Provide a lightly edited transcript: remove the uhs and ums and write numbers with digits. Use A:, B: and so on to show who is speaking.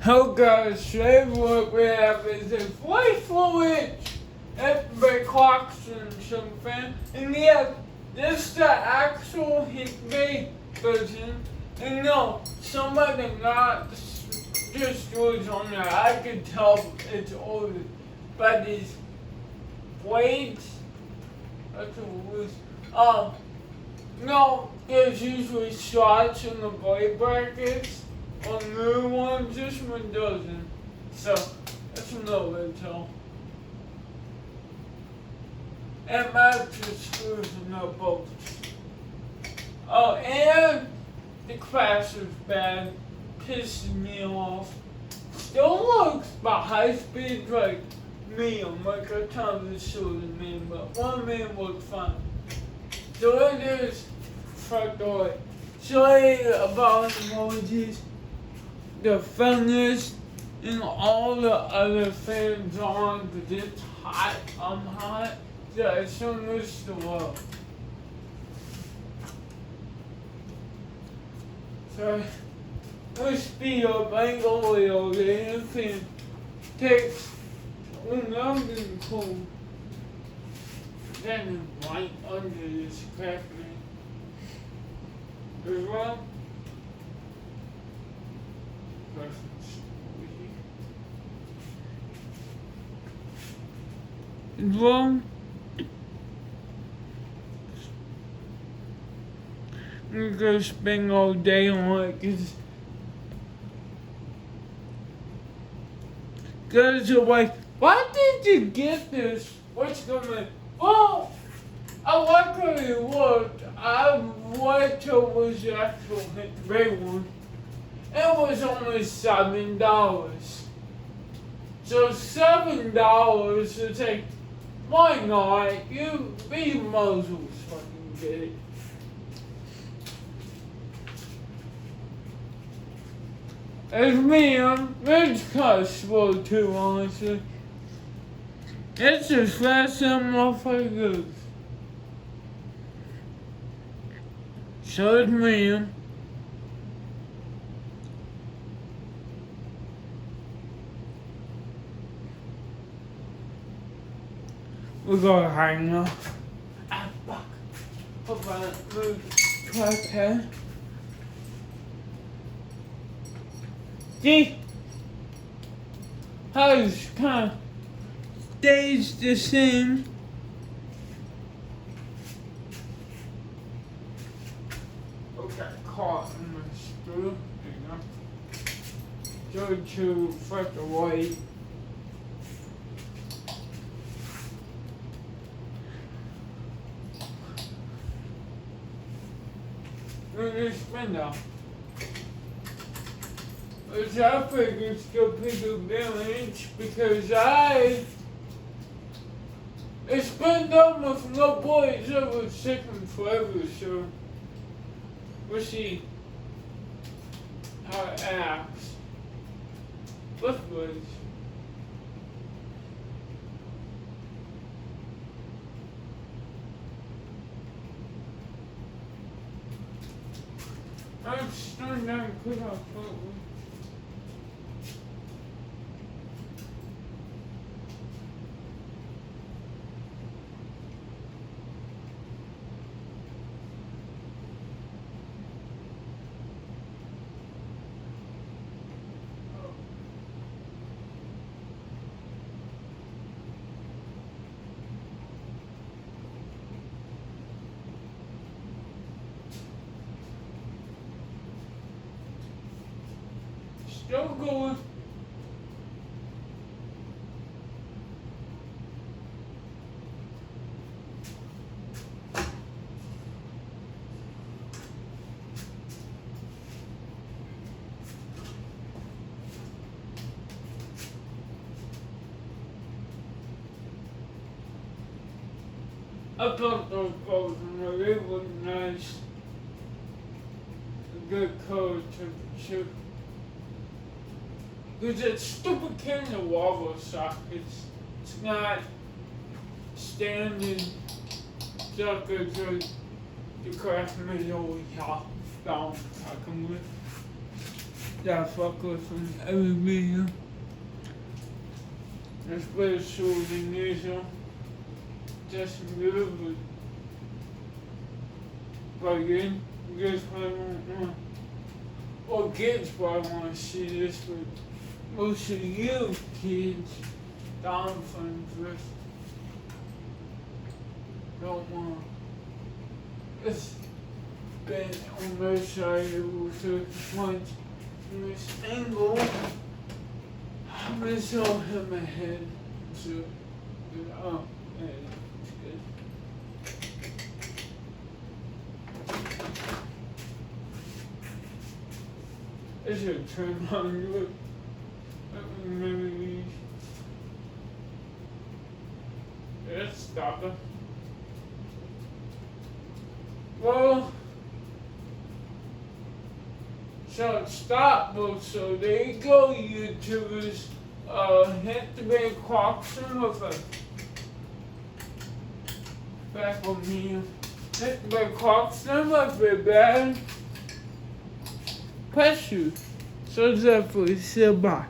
A: Oh guys, today what we have is a 44-inch FB Clarkson fan, and we have this the actual Hikby version. And no, some of the not just was on there. I could tell it's older, but these blades, that's what it was. No, there's usually slots in the blade brackets. On new ones, this one doesn't. So, that's another tell. And matches screws in the bolts. Oh, and the crash is bad. Pisses me off. Still looks about high speed like medium, like I told the shorter man, but one man looks fine. So it is front door. Sorry about emojis. The furnace and all the other fans on, but it's hot. I'm hot. So I still miss the world. So let's speed up. I ain't gonna wait all day. The fan takes when I'm getting cold. Then it's right under this crap man. As well. Wrong. I'm gonna spend all day on it because you're like, why did you get this? What's going on? Oh, I like how it worked. I liked how it was the actual gray one. It was only $7. So $7 to take, why not? You might as well fucking get it. It's medium, it's kind of slow too, honestly. It's as fast as a motherfucker goes. So it's medium. We're gonna hang up. Ah, fuck. Hope I don't move tripod. See? How it's kind of stays the same. Okay, caught in my screw. There you go. Go to front the white. This window, which I figured still pick up damage because it's been done with no blades over second forever, so we'll see how it acts with blades. I'm starting down and put off foot. Still going. I thought those clothes were really nice. A good color temperature. Because that stupid can of lava sockets, it's not standing sockets or the craft metal down talking with. that fuck with from every video. Especially the usual. Just good, but again, guess what I want. Or kids probably want to see this, but most of you kids, down from this, don't want. It's been almost able to punch in this angle. I'm gonna show him my head. So, oh, yeah, it's good. I should turn on you. Maybe. Let's stop it. Well, so it stopped, so there you go, YouTubers. Hit the big clarkson with a back on me. Hit the big clarkson with a bad pressure. So definitely, say bye.